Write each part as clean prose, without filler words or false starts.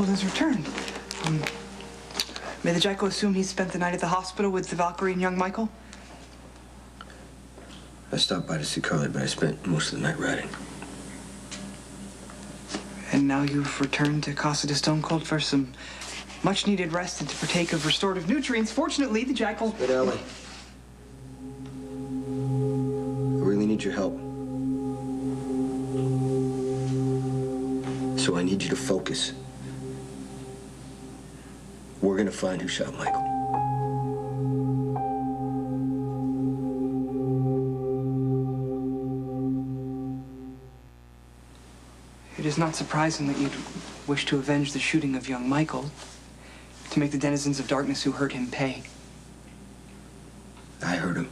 Michael has returned. May the Jackal assume he spent the night at the hospital with the Valkyrie and young Michael? I stopped by to see Carly, but I spent most of the night riding. And now you've returned to Casa de Stone Cold for some much-needed rest and to partake of restorative nutrients. Fortunately, the Jackal... But Ellie, I really need your help. So I need you to focus. We're gonna find who shot Michael. It is not surprising that you'd wish to avenge the shooting of young Michael, to make the denizens of darkness who hurt him pay. I hurt him.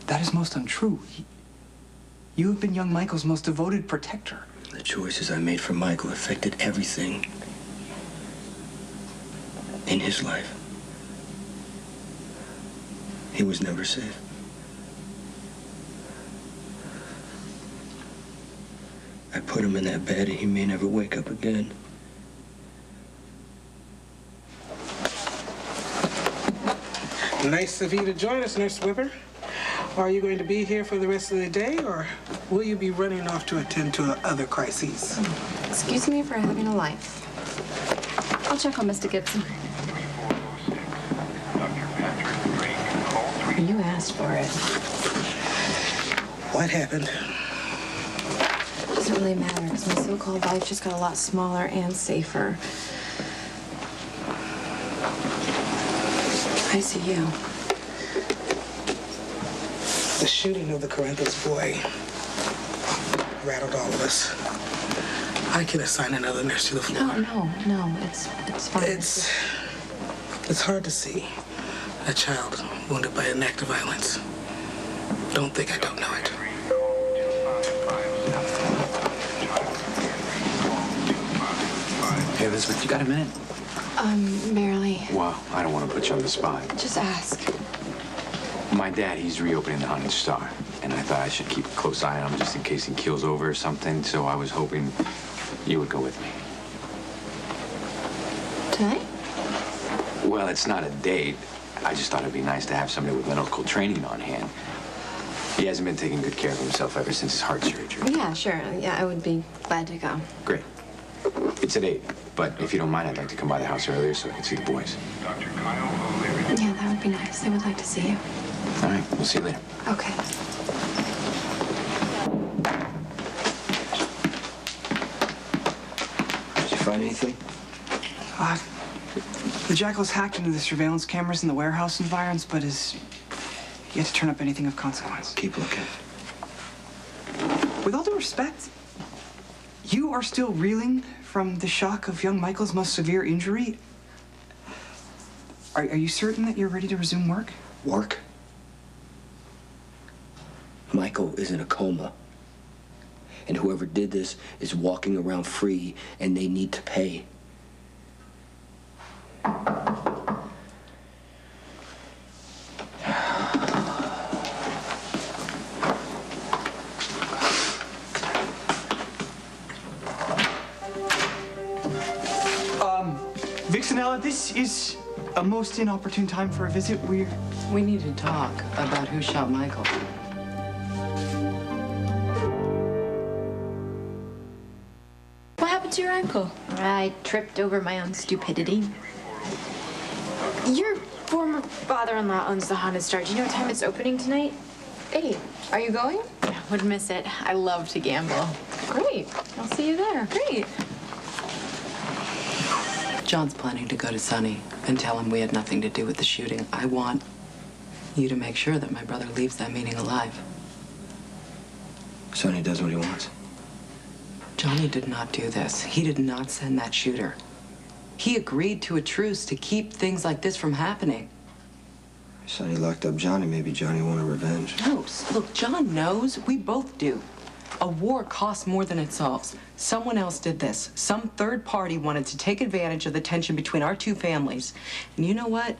That is most untrue. You have been young Michael's most devoted protector. The choices I made for Michael affected everything in his life. He was never safe. I put him in that bed and he may never wake up again. Nice of you to join us, Nurse Whipper. Are you going to be here for the rest of the day, or will you be running off to attend to other crises? Excuse me for having a life. I'll check on Mr. Gibson. You asked for it. What happened? It doesn't really matter, because my so-called life just got a lot smaller and safer. ICU. The shooting of the Corinthos boy rattled all of us. I can assign another nurse to the floor. No, it's fine. It's hard to see a child wounded by an act of violence. Don't think I don't know it. Hey, Elizabeth, you got a minute? Barely. Well, I don't want to put you on the spot. Just ask. My dad, he's reopening the Hunted Star, and I thought I should keep a close eye on him just in case he keels over or something, so I was hoping you would go with me. Tonight? Well, it's not a date. I just thought it'd be nice to have somebody with medical training on hand. He hasn't been taking good care of himself ever since his heart surgery. Yeah, sure. Yeah, I would be glad to go. Great. It's at 8, but if you don't mind, I'd like to come by the house earlier so I can see the boys. Yeah, that would be nice. I would like to see you. All right, we'll see you later. Okay. Did you find anything? The Jackal's hacked into the surveillance cameras in the warehouse environs, but has yet to turn up anything of consequence. Keep looking. With all due respect, you are still reeling from the shock of young Michael's most severe injury? Are you certain that you're ready to resume work? Work? Michael is in a coma. And whoever did this is walking around free, and they need to pay. Vixenella, this is a most inopportune time for a visit. We need to talk about who shot Michael. What happened to your ankle? I tripped over my own stupidity. Your former father-in-law owns the Haunted Star. Do you know what time it's opening tonight? 8. Are you going? I would miss it. I love to gamble. Great. I'll see you there. Great. John's planning to go to Sonny and tell him we had nothing to do with the shooting. I want you to make sure that my brother leaves that meeting alive. Sonny does what he wants. Johnny did not do this. He did not send that shooter. He agreed to a truce to keep things like this from happening. Sonny locked up Johnny. Maybe Johnny wanted revenge. No, look, John knows. We both do. A war costs more than it solves. Someone else did this. Some third party wanted to take advantage of the tension between our two families. And you know what?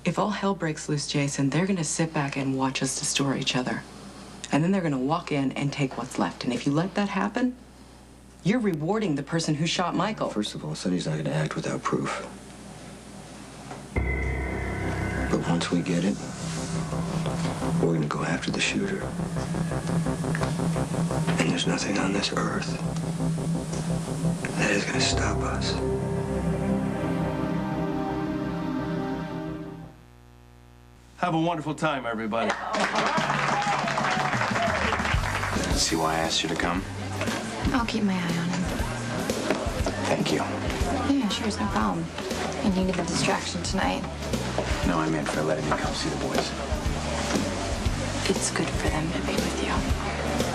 If all hell breaks loose, Jason, they're gonna sit back and watch us destroy each other. And then they're gonna walk in and take what's left. And if you let that happen, You're rewarding the person who shot Michael. First of all, Sonny's not going to act without proof. But once we get it, we're going to go after the shooter. And there's nothing on this earth that is going to stop us. Have a wonderful time, everybody. See why I asked you to come? I'll keep my eye on him. Thank you. Yeah, sure, it's no problem. You needed the distraction tonight. No, I meant for letting me come see the boys. It's good for them to be with you.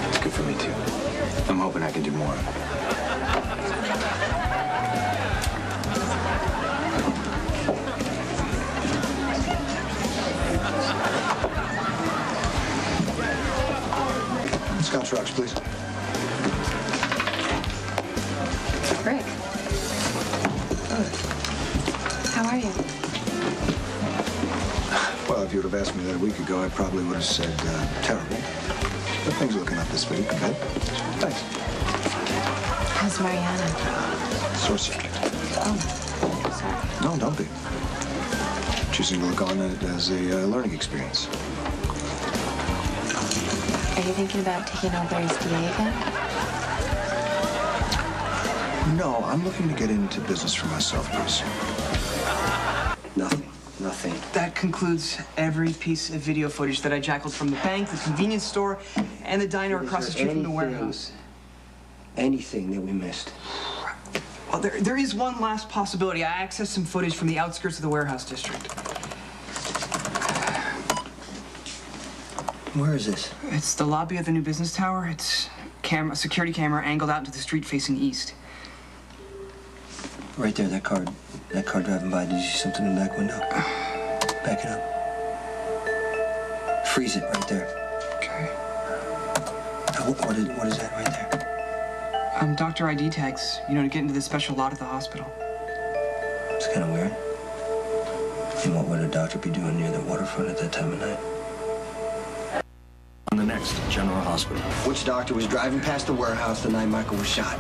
It's good for me, too. I'm hoping I can do more. Scotch rocks, please. Rick. How are you? Well, if you would have asked me that a week ago, I probably would have said terrible. But things are looking up this week. Good. Thanks. How's Mariana? Sore sick. Oh, sorry. No, don't be. Choosing to look on it as a learning experience. Are you thinking about taking over as DA again? No, I'm looking to get into business for myself pretty soon. Nothing. That concludes every piece of video footage that I jackaled from the bank, the convenience store, and the diner across the street from the warehouse. Anything that we missed. Well, there is one last possibility. I accessed some footage from the outskirts of the warehouse district. Where is this? It's the lobby of the new business tower. It's a security camera angled out into the street facing east. Right there, that car driving by. Did you see something in the back window? Back it up. Freeze it right there. Okay. What is that right there? Doctor ID tags, to get into the special lot at the hospital. It's kind of weird. And what would a doctor be doing near the waterfront at that time of night? On the next General Hospital. Which doctor was driving past the warehouse the night Michael was shot?